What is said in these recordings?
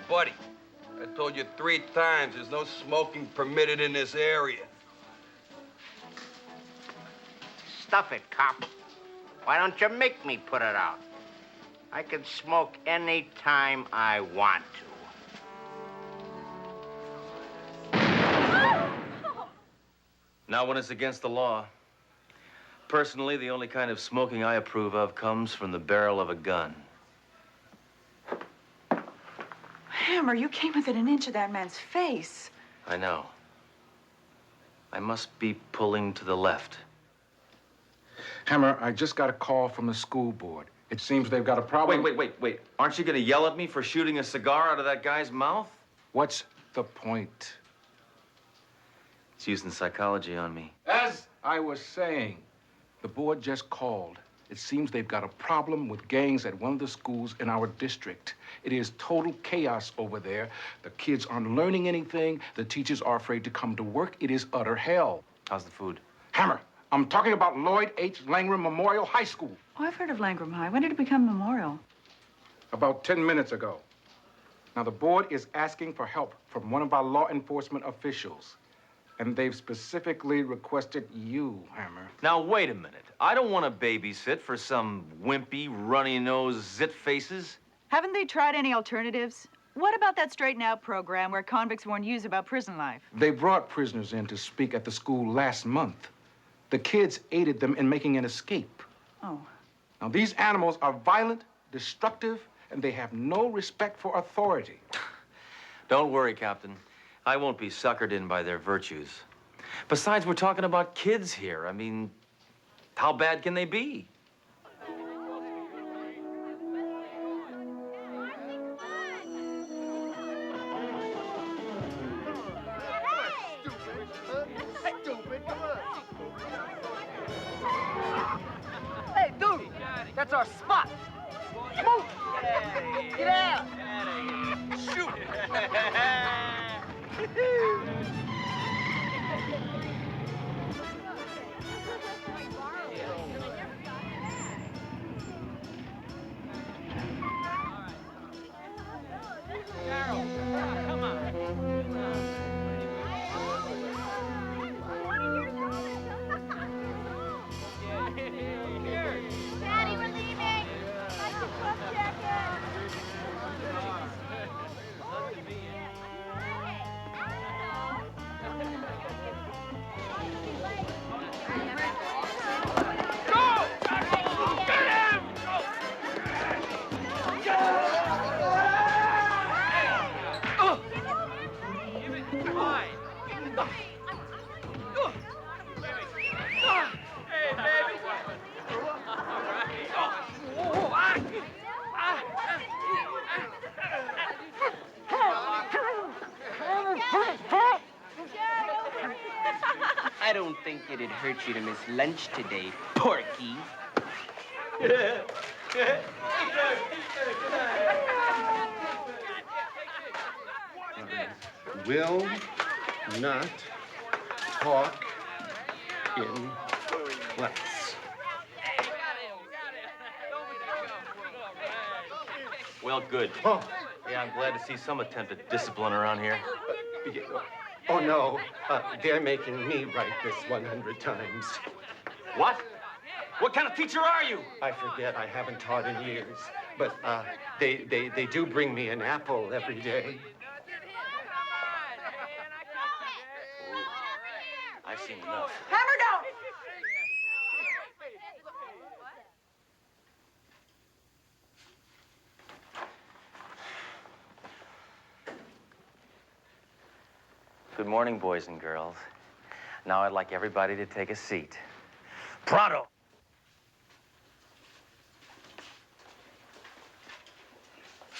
buddy. I told you 3 times there's no smoking permitted in this area. Stuff it, cop. Why don't you make me put it out? I can smoke any time I want to. Not when it's against the law. Personally, the only kind of smoking I approve of comes from the barrel of a gun. Hammer, you came within an inch of that man's face. I know. I must be pulling to the left. Hammer, I just got a call from the school board. It seems they've got a problem. Wait. Aren't you gonna yell at me for shooting a cigar out of that guy's mouth? What's the point? It's using psychology on me. As I was saying, the board just called. It seems they've got a problem with gangs at one of the schools in our district. It is total chaos over there. The kids aren't learning anything. The teachers are afraid to come to work. It is utter hell. How's the food? Hammer, I'm talking about Lloyd H. Langram Memorial High School. Oh, I've heard of Langram High. When did it become Memorial? About 10 minutes ago. Now, the board is asking for help from one of our law enforcement officials. And they've specifically requested you, Hammer. Now, wait a minute. I don't want to babysit for some wimpy, runny-nosed zit faces. Haven't they tried any alternatives? What about that Straighten Out program where convicts warn youths about prison life? They brought prisoners in to speak at the school last month. The kids aided them in making an escape. Oh. Now, these animals are violent, destructive, and they have no respect for authority. Don't worry, Captain. I won't be suckered in by their virtues. Besides, we're talking about kids here. I mean, how bad can they be? Hey, dude, that's our spot. Move! Get out! Shoot! Daddy, we're leaving. Like the club jacket. I don't think it'd hurt you to miss lunch today, Porky. Will not talk in class. Well, good. Oh. Yeah, I'm glad to see some attempt at discipline around here. Oh, no. They're making me write this 100 times. What? What kind of teacher are you? I forget. I haven't taught in years. But they do bring me an apple every day. I've seen enough. Hammer down! Good morning, boys and girls. Now I'd like everybody to take a seat. Pronto!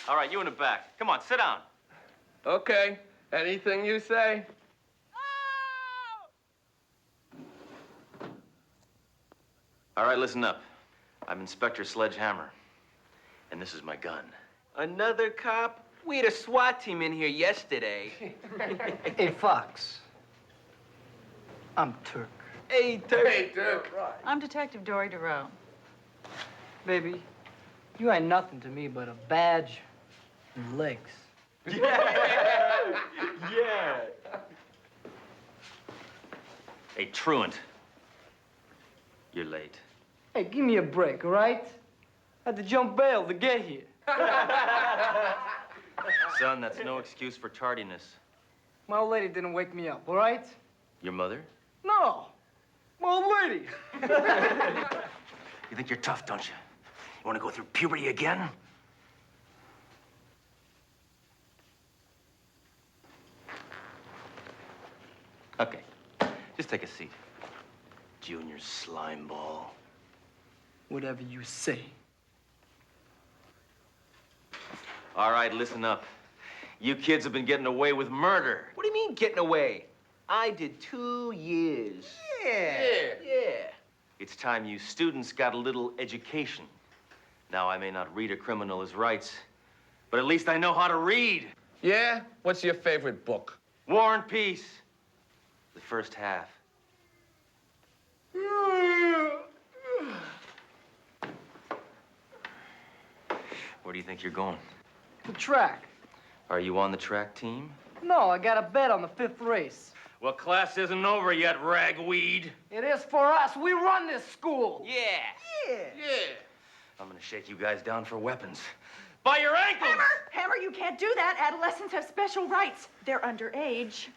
All right, you in the back. Come on, sit down. Okay, anything you say. All right, listen up. I'm Inspector Sledge, and this is my gun. Another cop? We had a SWAT team in here yesterday. Hey, Fox. I'm Turk. Hey, Turk. Hey, Dirk. I'm Detective Dory DeRoe. Baby, you ain't nothing to me but a badge and legs. Yeah. Hey, Truant. You're late. Hey, give me a break, all right? Had to jump bail to get here. Son, that's no excuse for tardiness. My old lady didn't wake me up, all right? Your mother? No, my old lady. You think you're tough, don't you? You want to go through puberty again? Okay, just take a seat. Junior slime ball. Whatever you say. All right, listen up. You kids have been getting away with murder. What do you mean getting away? I did 2 years. Yeah. It's time you students got a little education. Now, I may not read a criminal's rights, but at least I know how to read. Yeah? What's your favorite book? War and Peace. The first half. Where do you think you're going? The track. Are you on the track team? No, I got a bet on the 5th race. Well, class isn't over yet, ragweed. It is for us. We run this school. Yeah. I'm gonna shake you guys down for weapons. By your ankles! Hammer, you can't do that. Adolescents have special rights. They're underage.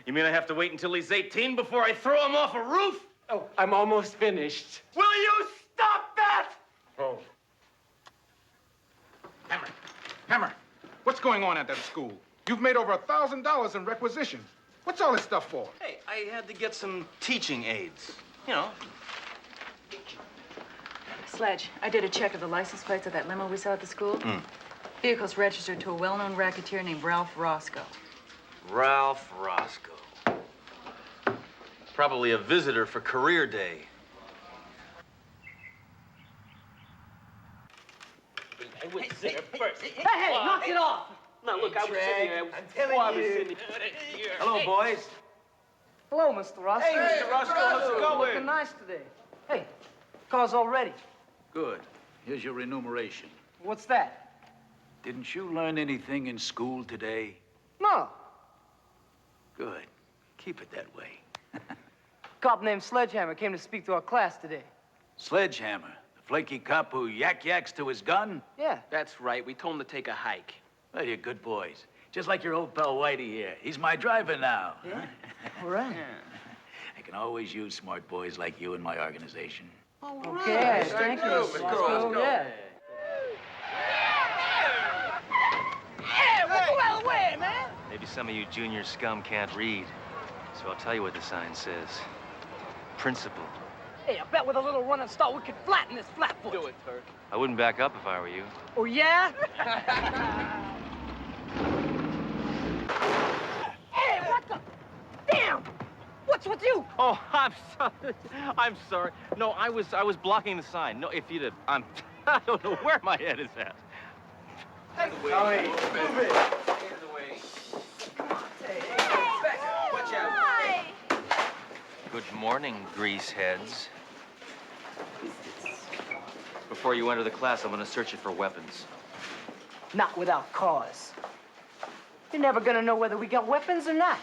You mean I have to wait until he's 18 before I throw him off a roof? Oh, I'm almost finished. Will you stop that? Oh. Hammer, what's going on at that school? You've made over $1,000 in requisitions. What's all this stuff for? Hey, I had to get some teaching aids. You know. Sledge, I did a check of the license plates of that limo we saw at the school. Vehicle's registered to a well-known racketeer named Ralph Roscoe. Ralph Roscoe. Probably a visitor for career day. I was there first. Hey, knock it off. Now, look, I was sitting there. I'm telling you. Hello, boys. Hello, Mr. Roscoe. Hey, Mr. Roscoe, how's it going? Looking nice today. Hey, car's all ready. Good. Here's your remuneration. What's that? Didn't you learn anything in school today? No. Good. Keep it that way. Cop named Sledgehammer came to speak to our class today. Sledgehammer, the flaky cop who yaks to his gun? Yeah. That's right. We told him to take a hike. Well, you're good boys. Just like your old pal Whitey here. He's my driver now. Yeah. All right. I can always use smart boys like you in my organization. Okay, thank you, Mr. Roscoe. Yeah. Hey, well, out of the way, man. Maybe some of you junior scum can't read, so I'll tell you what the sign says. Principal. Hey, I bet with a little run and start, we could flatten this flatfoot. Do it, Turk. I wouldn't back up if I were you. Oh, yeah? Hey, what the? Damn! What's with you? Oh, I'm sorry. I'm sorry. No, I was blocking the sign. No, if you'd have, I don't know where my head is at. Hi. Good morning, grease heads. Before you enter the class, I'm gonna search you for weapons. Not without cause. You're never gonna know whether we got weapons or not.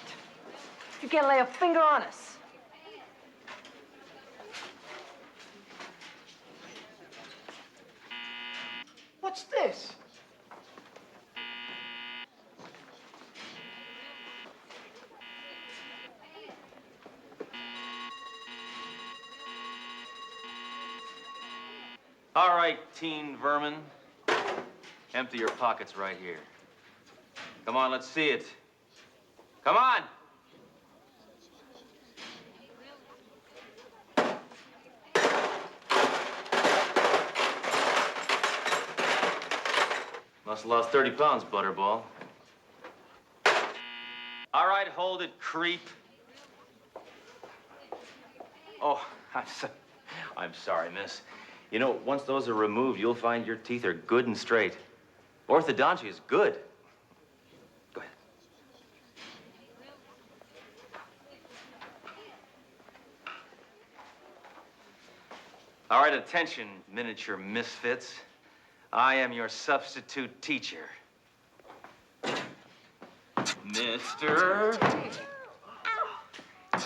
You can't lay a finger on us. What's this? All right, teen vermin. Empty your pockets right here. Come on, let's see it. Come on! Must have lost 30 pounds, Butterball. All right, hold it, creep. Oh, I'm sorry, miss. You know, once those are removed, you'll find your teeth are good and straight. Orthodontia is good. Go ahead. All right, attention, miniature misfits. I am your substitute teacher. Mr.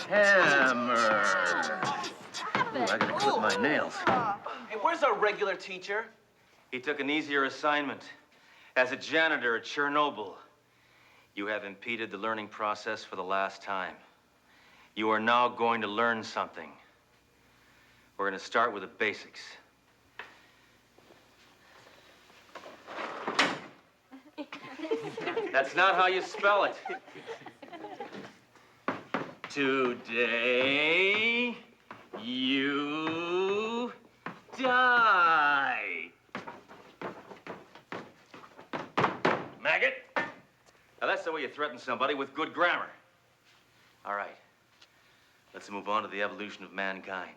Hammer. Ooh, I gotta clip my nails. Hey, where's our regular teacher? He took an easier assignment. As a janitor at Chernobyl, you have impeded the learning process for the last time. You are now going to learn something. We're going to start with the basics. That's not how you spell it. Today, you die. Maggot. Now, that's the way you threaten somebody with good grammar. All right. Let's move on to the evolution of mankind.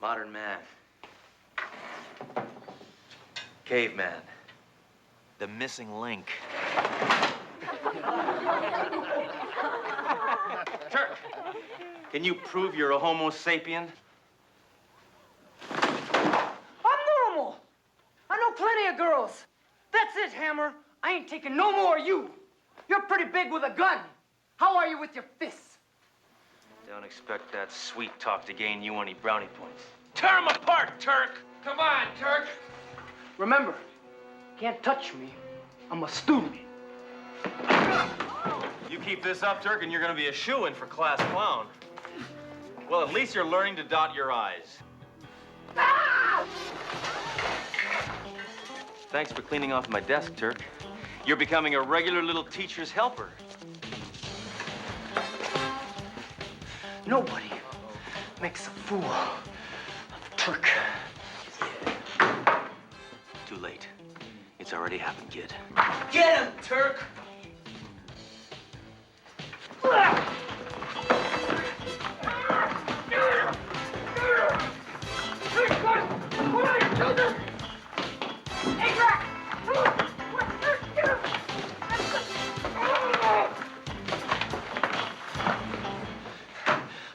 Modern man. Caveman. The missing link. Turk, can you prove you're a Homo sapien? I'm normal. I know plenty of girls. That's it, Hammer. I ain't taking no more of you. You're pretty big with a gun. How are you with your fists? Don't expect that sweet talk to gain you any brownie points. Tear him apart, Turk! Come on, Turk. Remember, you can't touch me. I'm a student. You keep this up, Turk, and you're gonna be a shoo-in for class clown. Well, at least you're learning to dot your I's. Thanks for cleaning off my desk, Turk. You're becoming a regular little teacher's helper. Nobody makes a fool of Turk. Too late. It's already happened, kid. Get him, Turk!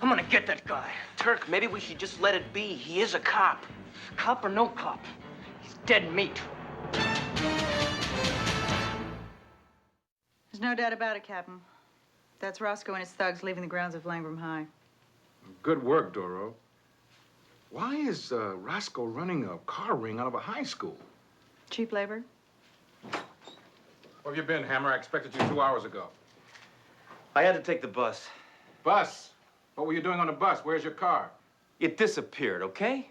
I'm gonna get that guy. Turk, maybe we should just let it be. He is a cop. Cop or no cop, he's dead meat. There's no doubt about it, Captain. That's Roscoe and his thugs leaving the grounds of Langram High. Good work, Doro. Why is Roscoe running a car ring out of a high school? Cheap labor? Where have you been, Hammer? I expected you 2 hours ago. I had to take the bus. Bus? What were you doing on the bus? Where's your car? It disappeared, okay?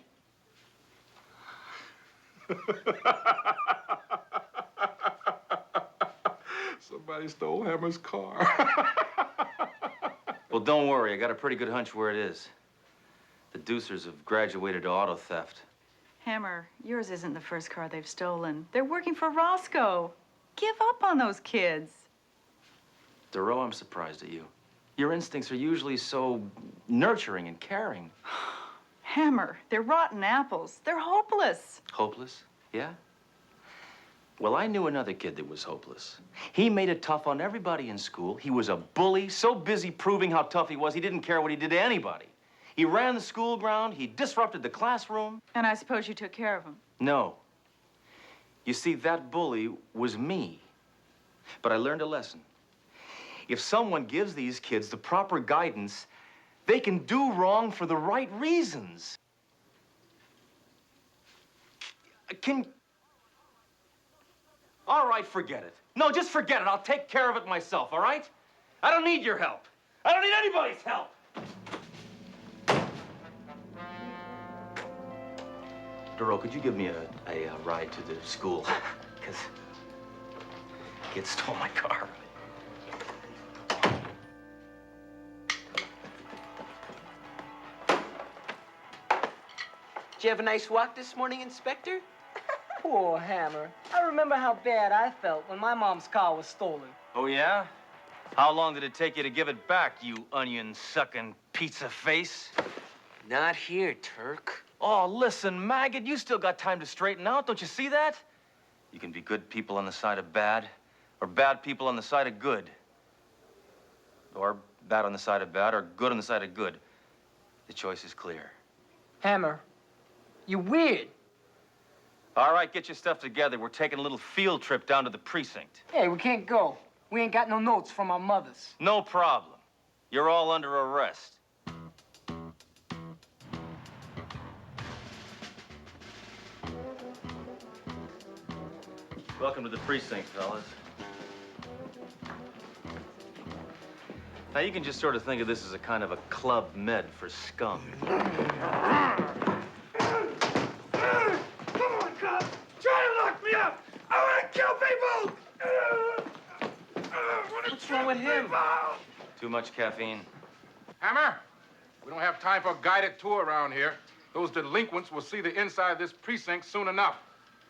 Somebody stole Hammer's car. Well, don't worry. I got a pretty good hunch where it is. The Deucers have graduated to auto theft. Hammer, yours isn't the first car they've stolen. They're working for Roscoe. Give up on those kids. Doro, I'm surprised at you. Your instincts are usually so nurturing and caring. Hammer, they're rotten apples. They're hopeless. Hopeless? Yeah? Well, I knew another kid that was hopeless. He made it tough on everybody in school. He was a bully, so busy proving how tough he was, he didn't care what he did to anybody. He ran the school ground, he disrupted the classroom. And I suppose you took care of him. No. You see, that bully was me. But I learned a lesson. If someone gives these kids the proper guidance, they can do wrong for the right reasons. All right, forget it. No, just forget it. I'll take care of it myself, all right? I don't need your help. I don't need anybody's help. Doro, could you give me a ride to the school? Because kids stole my car. Did you have a nice walk this morning, Inspector? Poor Hammer. I remember how bad I felt when my mom's car was stolen. Oh, yeah? How long did it take you to give it back, you onion-sucking pizza face? Not here, Turk. Oh, listen, maggot, you still got time to straighten out. Don't you see that? You can be good people on the side of bad, or bad people on the side of good. Or bad on the side of bad, or good on the side of good. The choice is clear. Hammer, you're weird. All right, get your stuff together. We're taking a little field trip down to the precinct. Hey, we can't go. We ain't got no notes from our mothers. No problem. You're all under arrest. Welcome to the precinct, fellas. Now, you can just sort of think of this as a kind of a club med for scum. Come on, cop! Try to lock me up! I want to kill people! What's wrong with him? Too much caffeine. Hammer, we don't have time for a guided tour around here. Those delinquents will see the inside of this precinct soon enough.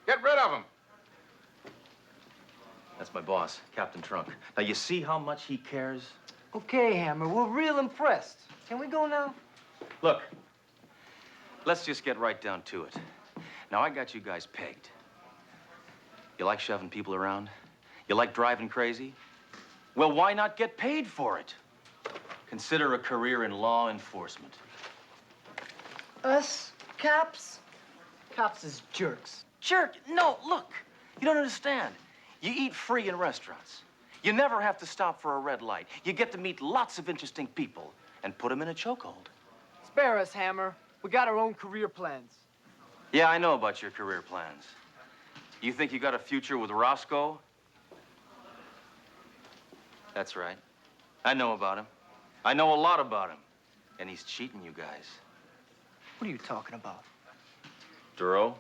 Get rid of them. That's my boss, Captain Trunk. Now, you see how much he cares? Okay, Hammer, we're real impressed. Can we go now? Look, let's just get right down to it. Now, I got you guys pegged. You like shoving people around? You like driving crazy? Well, why not get paid for it? Consider a career in law enforcement. Us? Cops? Cops is jerks. Jerk? No, look. You don't understand. You eat free in restaurants. You never have to stop for a red light. You get to meet lots of interesting people and put them in a chokehold. Spare us, Hammer. We got our own career plans. Yeah, I know about your career plans. You think you got a future with Roscoe? That's right. I know about him. I know a lot about him. And he's cheating you guys. What are you talking about? Duro?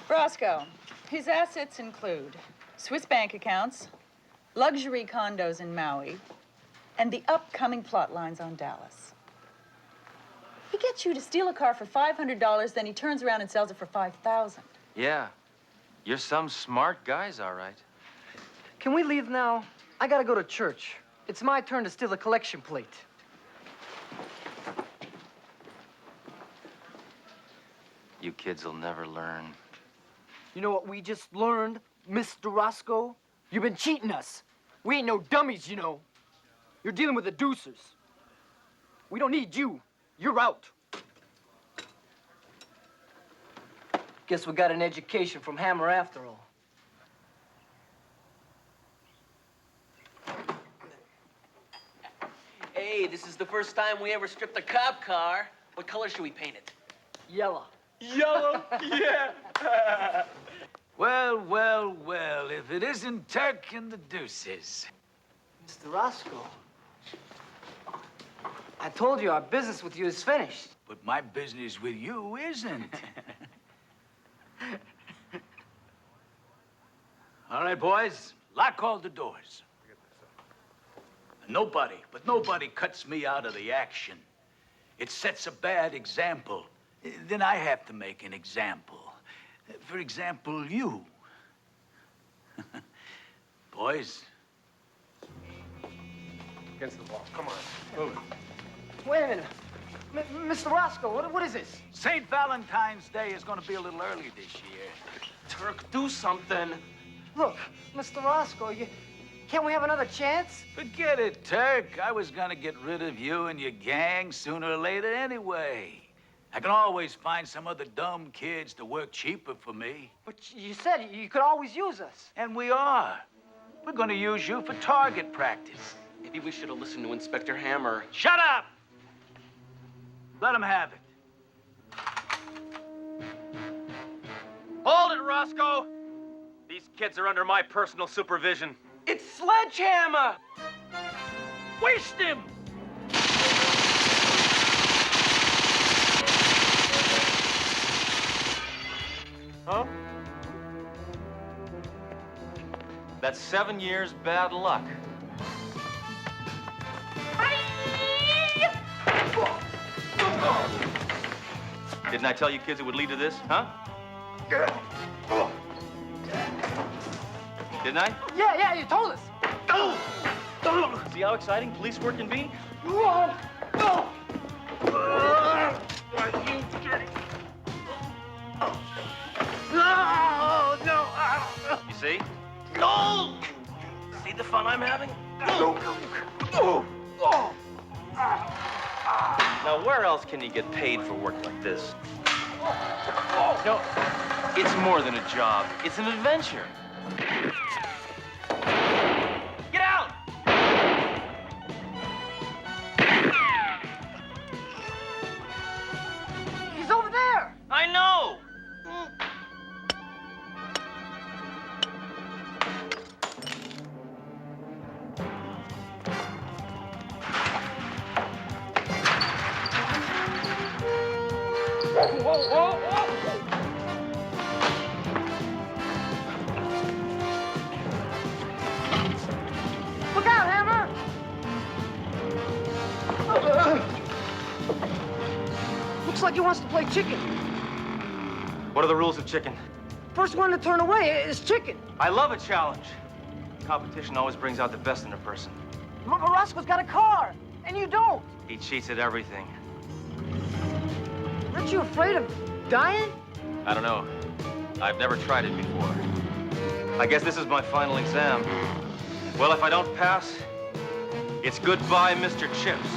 Roscoe, his assets include Swiss bank accounts, luxury condos in Maui, and the upcoming plot lines on Dallas. He gets you to steal a car for $500, then he turns around and sells it for $5,000. Yeah. You're some smart guys, all right. Can we leave now? I gotta go to church. It's my turn to steal a collection plate. You kids will never learn. You know what we just learned, Mr. Roscoe? You've been cheating us. We ain't no dummies, you know. You're dealing with the deucers. We don't need you. You're out. Guess we got an education from Hammer after all. Hey, this is the first time we ever stripped a cop car. What color should we paint it? Yellow. Yellow? Yeah. Well, well, well, if it isn't Turk and the Deuces. Mr. Roscoe, I told you our business with you is finished. But my business with you isn't. All right, boys, lock all the doors. Nobody, but nobody cuts me out of the action. It sets a bad example. Then I have to make an example. For example, you. Boys. Against the wall. Come on. Move it. Wait a minute. Mr. Roscoe, what is this? St. Valentine's Day is going to be a little early this year. Turk, do something. Look, Mr. Roscoe, can't we have another chance? Forget it, Turk. I was going to get rid of you and your gang sooner or later anyway. I can always find some other dumb kids to work cheaper for me. But you said you could always use us. And we are. We're going to use you for target practice. Maybe we should have listened to Inspector Hammer. Shut up! Let him have it. Hold it, Roscoe! These kids are under my personal supervision. It's Sledgehammer! Waste him! Huh? That's 7 years bad luck. Didn't I tell you kids it would lead to this, huh? Didn't I? Yeah, you told us. See how exciting police work can be? You see? No! See the fun I'm having? Now Now, where else can you get paid for work like this? No, it's more than a job. It's an adventure. Get out! He's over there. I know! Look out, Hammer! Looks like he wants to play chicken. What are the rules of chicken? First one to turn away is chicken. I love a challenge. Competition always brings out the best in a person. But Roscoe's got a car, and you don't. He cheats at everything. Aren't you afraid of dying? I don't know. I've never tried it before. I guess this is my final exam. Well, if I don't pass, it's goodbye, Mr. Chips.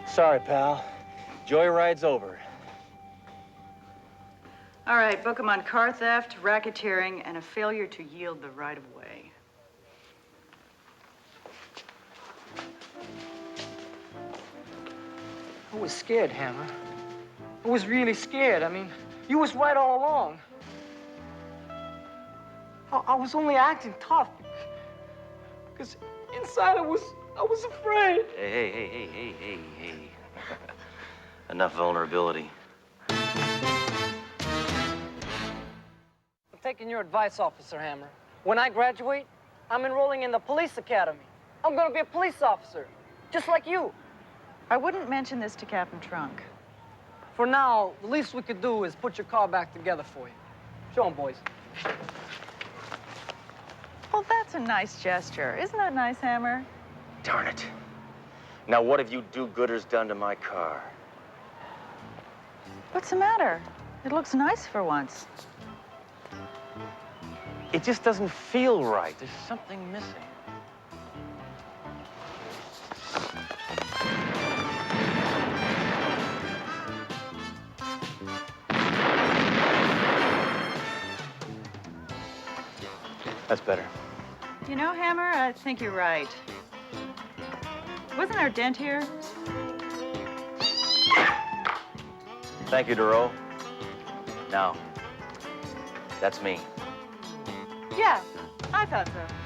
Sorry, pal. Joyride's over. All right, book him on car theft, racketeering, and a failure to yield the right of way. I was scared, Hammer. I was really scared. I mean, you was right all along. I was only acting tough because inside I was afraid. Hey. Enough vulnerability. I'm taking your advice, Officer Hammer. When I graduate, I'm enrolling in the police academy. I'm gonna be a police officer, just like you. I wouldn't mention this to Captain Trunk. For now, the least we could do is put your car back together for you. Show 'em, boys. Well, that's a nice gesture. Isn't that nice, Hammer? Darn it. Now, what have you do-gooders done to my car? What's the matter? It looks nice for once. It just doesn't feel right. There's something missing. That's better. You know, Hammer, I think you're right. Wasn't our dent here? Thank you, Duro. Now, that's me. Yeah, I thought so.